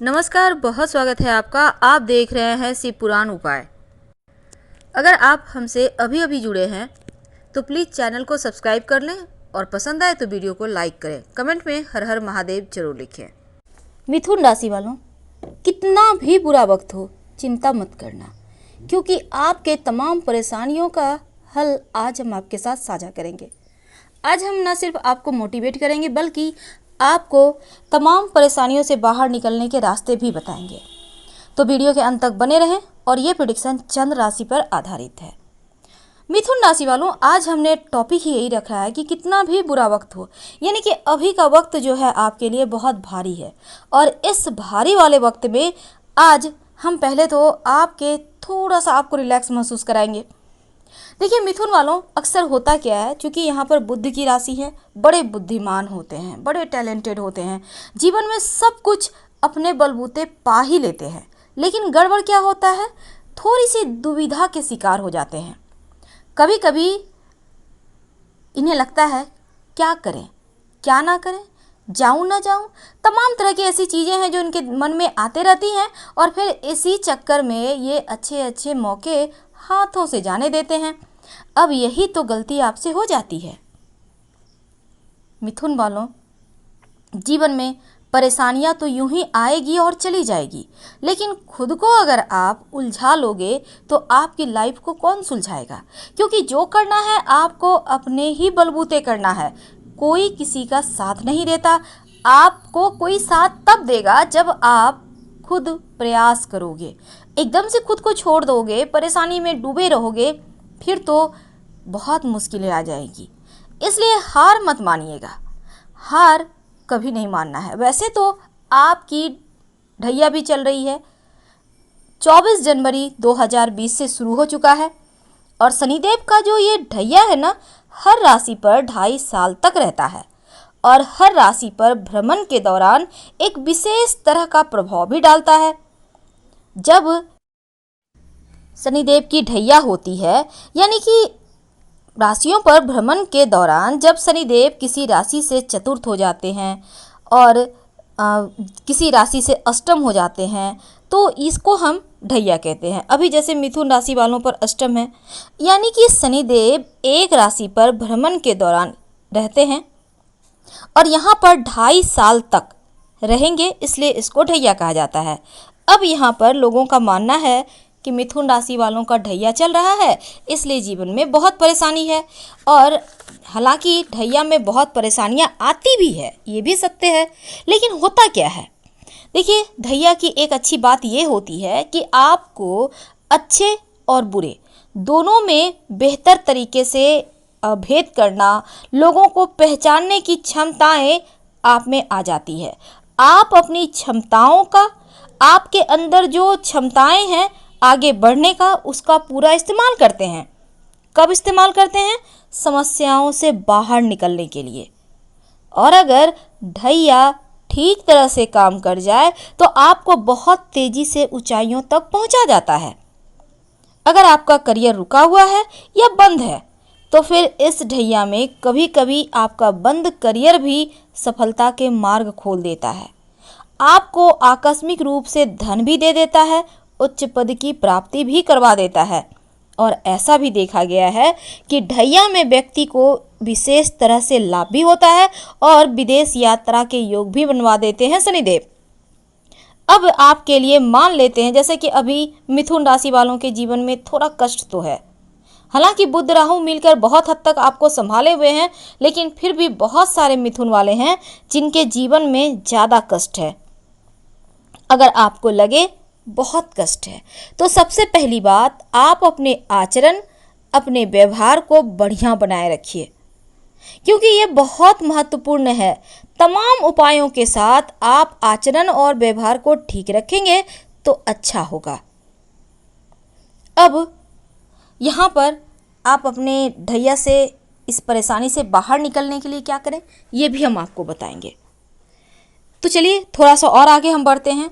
नमस्कार, बहुत स्वागत है आपका। आप देख रहे हैं शिव पुराण उपाय। अगर आप हमसे अभी अभी जुड़े हैं तो प्लीज़ चैनल को सब्सक्राइब कर लें और पसंद आए तो वीडियो को लाइक करें। कमेंट में हर हर महादेव जरूर लिखें। मिथुन राशि वालों, कितना भी बुरा वक्त हो चिंता मत करना, क्योंकि आपके तमाम परेशानियों का हल आज हम आपके साथ साझा करेंगे। आज हम न सिर्फ आपको मोटिवेट करेंगे बल्कि आपको तमाम परेशानियों से बाहर निकलने के रास्ते भी बताएंगे। तो वीडियो के अंत तक बने रहें। और ये प्रेडिक्शन चंद्र राशि पर आधारित है। मिथुन राशि वालों, आज हमने टॉपिक ही यही रखा है कि कितना भी बुरा वक्त हो, यानी कि अभी का वक्त जो है आपके लिए बहुत भारी है। और इस भारी वाले वक्त में आज हम पहले तो थोड़ा सा आपको रिलैक्स महसूस कराएंगे। देखिए मिथुन वालों, अक्सर होता क्या है, क्योंकि यहाँ पर बुद्ध की राशि है, बड़े बुद्धिमान होते हैं, बड़े टैलेंटेड होते हैं, जीवन में सब कुछ अपने बलबूते पा ही लेते हैं। लेकिन गड़बड़ क्या होता है, थोड़ी सी दुविधा के शिकार हो जाते हैं। कभी कभी इन्हें लगता है क्या करें क्या ना करें, जाऊं ना जाऊं, तमाम तरह की ऐसी चीज़ें हैं जो इनके मन में आते रहती हैं। और फिर इसी चक्कर में ये अच्छे अच्छे मौके हाथों से जाने देते हैं। अब यही तो गलती आपसे हो जाती है। मिथुन वालों, जीवन में परेशानियां तो यूं ही आएगी और चली जाएगी, लेकिन खुद को अगर आप उलझा लोगे तो आपकी लाइफ को कौन सुलझाएगा। क्योंकि जो करना है आपको अपने ही बलबूते करना है। कोई किसी का साथ नहीं देता। आपको कोई साथ तब देगा जब आप खुद प्रयास करोगे। एकदम से खुद को छोड़ दोगे, परेशानी में डूबे रहोगे, फिर तो बहुत मुश्किलें आ जाएगी। इसलिए हार मत मानिएगा, हार कभी नहीं मानना है। वैसे तो आपकी ढैया भी चल रही है, 24 जनवरी 2020 से शुरू हो चुका है। और शनिदेव का जो ये ढैया है ना, हर राशि पर 2.5 साल तक रहता है। और हर राशि पर भ्रमण के दौरान एक विशेष तरह का प्रभाव भी डालता है। जब शनिदेव की ढैया होती है, यानी कि राशियों पर भ्रमण के दौरान जब शनिदेव किसी राशि से चतुर्थ हो जाते हैं और किसी राशि से अष्टम हो जाते हैं, तो इसको हम ढैया कहते हैं। अभी जैसे मिथुन राशि वालों पर अष्टम है, यानी कि शनिदेव एक राशि पर भ्रमण के दौरान रहते हैं और यहाँ पर 2.5 साल तक रहेंगे, इसलिए इसको ढैया कहा जाता है। अब यहाँ पर लोगों का मानना है कि मिथुन राशि वालों का ढैया चल रहा है, इसलिए जीवन में बहुत परेशानी है। और हालांकि ढैया में बहुत परेशानियां आती भी है, ये भी सत्य है। लेकिन होता क्या है, देखिए ढैया की एक अच्छी बात ये होती है कि आपको अच्छे और बुरे दोनों में बेहतर तरीके से भेद करना, लोगों को पहचानने की क्षमताएं आप में आ जाती है। आप अपनी क्षमताओं का, आपके अंदर जो क्षमताएं हैं आगे बढ़ने का, उसका पूरा इस्तेमाल करते हैं। कब इस्तेमाल करते हैं? समस्याओं से बाहर निकलने के लिए। और अगर ढैया ठीक तरह से काम कर जाए तो आपको बहुत तेजी से ऊंचाइयों तक पहुंचा जाता है। अगर आपका करियर रुका हुआ है या बंद है तो फिर इस ढैया में कभी कभी आपका बंद करियर भी सफलता के मार्ग खोल देता है। आपको आकस्मिक रूप से धन भी दे देता है, उच्च पद की प्राप्ति भी करवा देता है। और ऐसा भी देखा गया है कि ढैया में व्यक्ति को विशेष तरह से लाभ भी होता है और विदेश यात्रा के योग भी बनवा देते हैं शनिदेव। अब आपके लिए मान लेते हैं जैसे कि अभी मिथुन राशि वालों के जीवन में थोड़ा कष्ट तो है। हालांकि बुध राहु मिलकर बहुत हद तक आपको संभाले हुए हैं, लेकिन फिर भी बहुत सारे मिथुन वाले हैं जिनके जीवन में ज़्यादा कष्ट है। अगर आपको लगे बहुत कष्ट है तो सबसे पहली बात, आप अपने आचरण, अपने व्यवहार को बढ़िया बनाए रखिए, क्योंकि ये बहुत महत्वपूर्ण है। तमाम उपायों के साथ आप आचरण और व्यवहार को ठीक रखेंगे तो अच्छा होगा। अब यहाँ पर आप अपने ढैया से, इस परेशानी से बाहर निकलने के लिए क्या करें, ये भी हम आपको बताएंगे। तो चलिए थोड़ा सा और आगे हम बढ़ते हैं।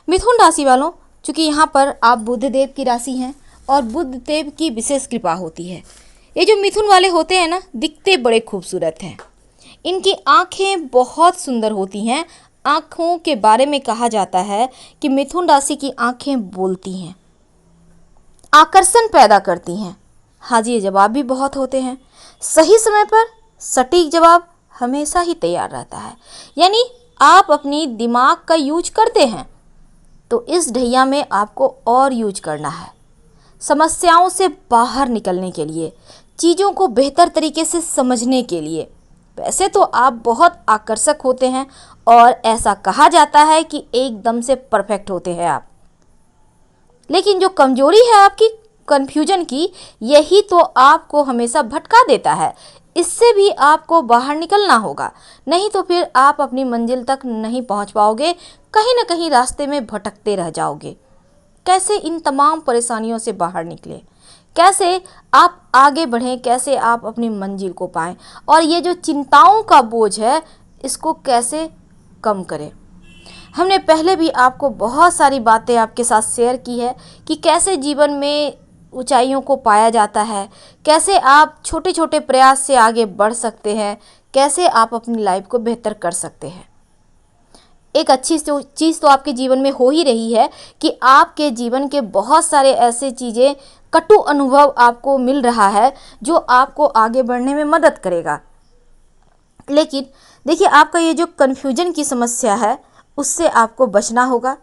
मिथुन राशि वालों, चूँकि यहाँ पर आप बुध देव की राशि हैं और बुध देव की विशेष कृपा होती है। ये जो मिथुन वाले होते हैं ना, दिखते बड़े खूबसूरत हैं। इनकी आंखें बहुत सुंदर होती हैं, आँखों के बारे में कहा जाता है कि मिथुन राशि की आँखें बोलती हैं, आकर्षण पैदा करती हैं। हाजिर जवाब भी बहुत होते हैं। सही समय पर सटीक जवाब हमेशा ही तैयार रहता है। यानी आप अपनी दिमाग का यूज करते हैं, तो इस ढैया में आपको और यूज करना है समस्याओं से बाहर निकलने के लिए, चीज़ों को बेहतर तरीके से समझने के लिए। वैसे तो आप बहुत आकर्षक होते हैं और ऐसा कहा जाता है कि एकदम से परफेक्ट होते हैं आप, लेकिन जो कमजोरी है आपकी कन्फ्यूजन की, यही तो आपको हमेशा भटका देता है। इससे भी आपको बाहर निकलना होगा, नहीं तो फिर आप अपनी मंजिल तक नहीं पहुंच पाओगे, कहीं ना कहीं रास्ते में भटकते रह जाओगे। कैसे इन तमाम परेशानियों से बाहर निकलें, कैसे आप आगे बढ़ें, कैसे आप अपनी मंजिल को पाएं, और ये जो चिंताओं का बोझ है इसको कैसे कम करें। हमने पहले भी आपको बहुत सारी बातें आपके साथ शेयर की है कि कैसे जीवन में ऊंचाइयों को पाया जाता है, कैसे आप छोटे छोटे प्रयास से आगे बढ़ सकते हैं, कैसे आप अपनी लाइफ को बेहतर कर सकते हैं। एक अच्छी चीज़ तो आपके जीवन में हो ही रही है कि आपके जीवन के बहुत सारे ऐसे चीज़ें, कटु अनुभव आपको मिल रहा है जो आपको आगे बढ़ने में मदद करेगा। लेकिन देखिए, आपका ये जो कन्फ्यूजन की समस्या है उससे आपको बचना होगा।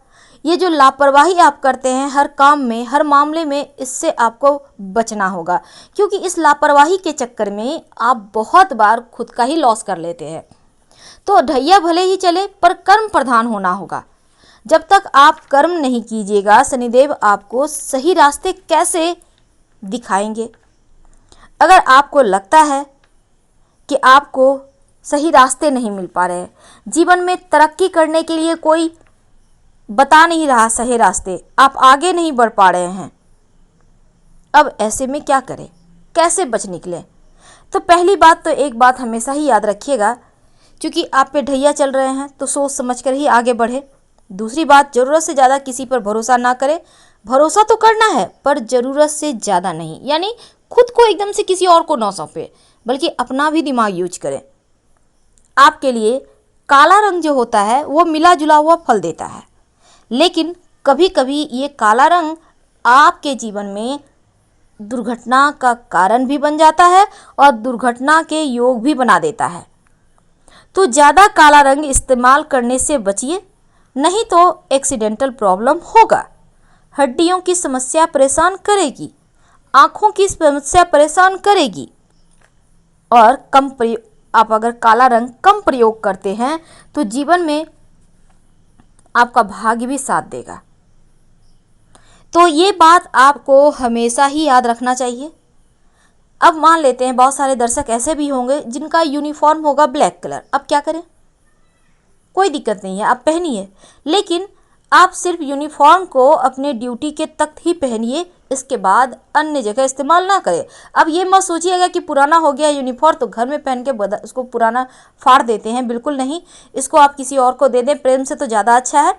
ये जो लापरवाही आप करते हैं हर काम में, हर मामले में, इससे आपको बचना होगा, क्योंकि इस लापरवाही के चक्कर में आप बहुत बार खुद का ही लॉस कर लेते हैं। तो ढैया भले ही चले पर कर्म प्रधान होना होगा। जब तक आप कर्म नहीं कीजिएगा, शनिदेव आपको सही रास्ते कैसे दिखाएंगे। अगर आपको लगता है कि आपको सही रास्ते नहीं मिल पा रहे, जीवन में तरक्की करने के लिए कोई बता नहीं रहा सही रास्ते, आप आगे नहीं बढ़ पा रहे हैं, अब ऐसे में क्या करें, कैसे बच निकलें। तो पहली बात तो एक बात हमेशा ही याद रखिएगा, क्योंकि आप पे ढैया चल रहे हैं तो सोच समझ कर ही आगे बढ़े। दूसरी बात, ज़रूरत से ज़्यादा किसी पर भरोसा ना करें। भरोसा तो करना है पर ज़रूरत से ज़्यादा नहीं, यानी खुद को एकदम से किसी और को ना सौंपे, बल्कि अपना भी दिमाग यूज करें। आपके लिए काला रंग जो होता है वो मिला जुला हुआ फल देता है, लेकिन कभी कभी ये काला रंग आपके जीवन में दुर्घटना का कारण भी बन जाता है और दुर्घटना के योग भी बना देता है। तो ज़्यादा काला रंग इस्तेमाल करने से बचिए, नहीं तो एक्सीडेंटल प्रॉब्लम होगा। हड्डियों की समस्या परेशान करेगी, आँखों की समस्या परेशान करेगी, और आप अगर काला रंग कम प्रयोग करते हैं तो जीवन में आपका भाग्य भी साथ देगा। तो ये बात आपको हमेशा ही याद रखना चाहिए। अब मान लेते हैं बहुत सारे दर्शक ऐसे भी होंगे जिनका यूनिफॉर्म होगा ब्लैक कलर, अब क्या करें। कोई दिक्कत नहीं है, आप पहनिए, लेकिन आप सिर्फ यूनिफॉर्म को अपने ड्यूटी के तक ही पहनिए, इसके बाद अन्य जगह इस्तेमाल ना करें। अब ये मत सोचिएगा कि पुराना हो गया यूनिफॉर्म तो घर में पहन के उसको पुराना फाड़ देते हैं, बिल्कुल नहीं। इसको आप किसी और को दे दें, प्रेम से तो ज़्यादा अच्छा है,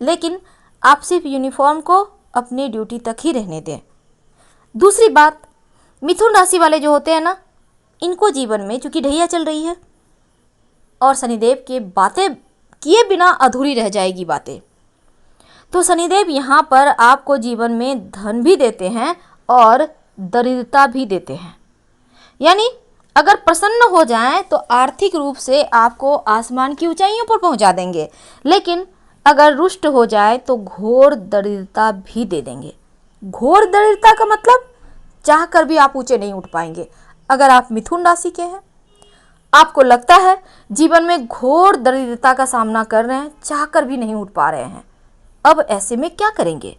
लेकिन आप सिर्फ यूनिफॉर्म को अपनी ड्यूटी तक ही रहने दें। दूसरी बात, मिथुन राशि वाले जो होते हैं ना, इनको जीवन में चूँकि ढैया चल रही है और शनिदेव की बातें किए बिना अधूरी रह जाएगी बातें, तो शनिदेव यहाँ पर आपको जीवन में धन भी देते हैं और दरिद्रता भी देते हैं। यानी अगर प्रसन्न हो जाएं तो आर्थिक रूप से आपको आसमान की ऊंचाइयों पर पहुंचा देंगे, लेकिन अगर रुष्ट हो जाए तो घोर दरिद्रता भी दे देंगे। घोर दरिद्रता का मतलब चाह कर भी आप ऊंचे नहीं उठ पाएंगे। अगर आप मिथुन राशि के हैं, आपको लगता है जीवन में घोर दरिद्रता का सामना कर रहे हैं, चाह कर भी नहीं उठ पा रहे हैं, अब ऐसे में क्या करेंगे।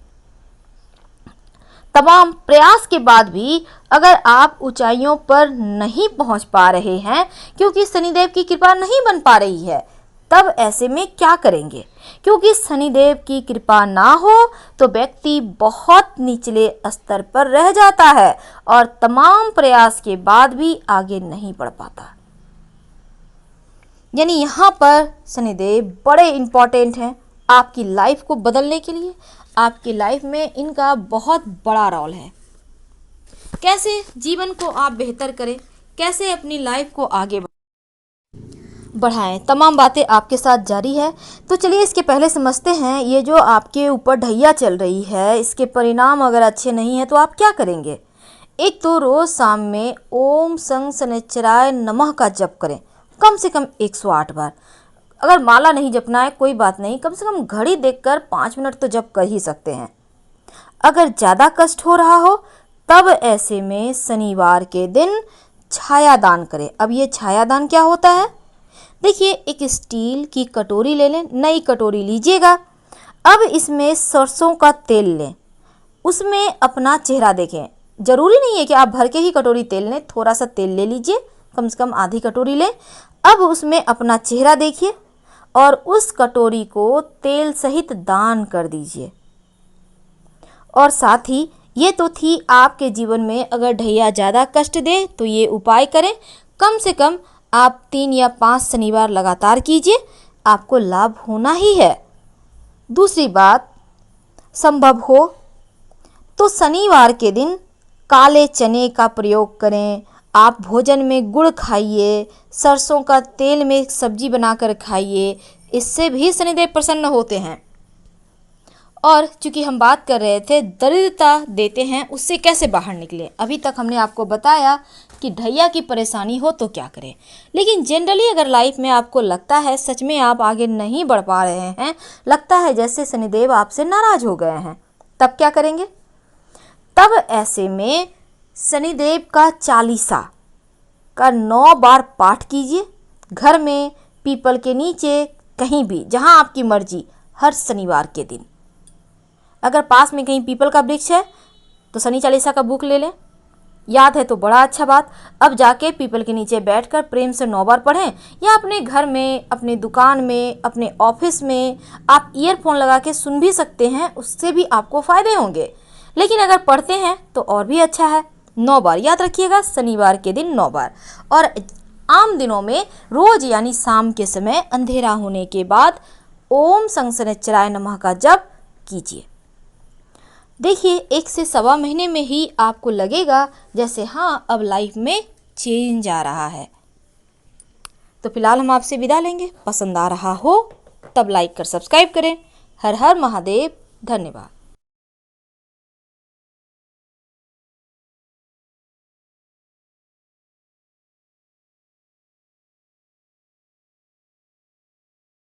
तमाम प्रयास के बाद भी अगर आप ऊंचाइयों पर नहीं पहुंच पा रहे हैं क्योंकि शनिदेव की कृपा नहीं बन पा रही है, तब ऐसे में क्या करेंगे। क्योंकि शनिदेव की कृपा ना हो तो व्यक्ति बहुत निचले स्तर पर रह जाता है और तमाम प्रयास के बाद भी आगे नहीं बढ़ पाता। यानी यहाँ पर शनिदेव बड़े इंपॉर्टेंट हैं आपकी लाइफ को बदलने के लिए। आपकी लाइफ में इनका बहुत बड़ा रोल है। कैसे जीवन को आप बेहतर करें, कैसे अपनी लाइफ को आगे बढ़ाएं। बढ़ाएं। तमाम बातें आपके साथ जारी है। तो चलिए इसके पहले समझते हैं, ये जो आपके ऊपर ढैया चल रही है, इसके परिणाम अगर अच्छे नहीं हैं तो आप क्या करेंगे। एक तो रोज़ शाम में ओम संग शनिश्चराय नमः का जप करें, कम से कम 108 बार। अगर माला नहीं जपना है कोई बात नहीं, कम से कम घड़ी देखकर 5 मिनट तो जप कर ही सकते हैं। अगर ज़्यादा कष्ट हो रहा हो तब ऐसे में शनिवार के दिन छायादान करें। अब ये छायादान क्या होता है, देखिए एक स्टील की कटोरी ले लें, नई कटोरी लीजिएगा। अब इसमें सरसों का तेल लें, उसमें अपना चेहरा देखें। ज़रूरी नहीं है कि आप भर के ही कटोरी तेल लें, थोड़ा सा तेल ले लीजिए, कम से कम आधी कटोरी लें। अब उसमें अपना चेहरा देखिए और उस कटोरी को तेल सहित दान कर दीजिए। और साथ ही ये तो थी आपके जीवन में अगर ढैया ज़्यादा कष्ट दे तो ये उपाय करें। कम से कम आप 3 या 5 शनिवार लगातार कीजिए, आपको लाभ होना ही है। दूसरी बात, संभव हो तो शनिवार के दिन काले चने का प्रयोग करें। आप भोजन में गुड़ खाइए, सरसों का तेल में सब्जी बनाकर खाइए, इससे भी शनिदेव प्रसन्न होते हैं। और चूंकि हम बात कर रहे थे दरिद्रता देते हैं, उससे कैसे बाहर निकले। अभी तक हमने आपको बताया कि ढैया की परेशानी हो तो क्या करें, लेकिन जनरली अगर लाइफ में आपको लगता है सच में आप आगे नहीं बढ़ पा रहे हैं, लगता है जैसे शनिदेव आपसे नाराज हो गए हैं, तब क्या करेंगे। तब ऐसे में शनिदेव का चालीसा का 9 बार पाठ कीजिए, घर में, पीपल के नीचे, कहीं भी जहां आपकी मर्जी, हर शनिवार के दिन। अगर पास में कहीं पीपल का वृक्ष है तो शनि चालीसा का बुक ले लें, याद है तो बड़ा अच्छा बात। अब जाके पीपल के नीचे बैठकर प्रेम से 9 बार पढ़ें, या अपने घर में, अपने दुकान में, अपने ऑफिस में आप ईयरफोन लगा के सुन भी सकते हैं, उससे भी आपको फ़ायदे होंगे। लेकिन अगर पढ़ते हैं तो और भी अच्छा है। 9 बार याद रखिएगा, शनिवार के दिन 9 बार। और आम दिनों में रोज यानी शाम के समय अंधेरा होने के बाद ओम संग शनिश्चराय नमः का जप कीजिए। देखिए 1 से सवा महीने में ही आपको लगेगा जैसे हाँ अब लाइफ में चेंज आ रहा है। तो फिलहाल हम आपसे विदा लेंगे। पसंद आ रहा हो तब लाइक कर सब्सक्राइब करें। हर हर महादेव। धन्यवाद।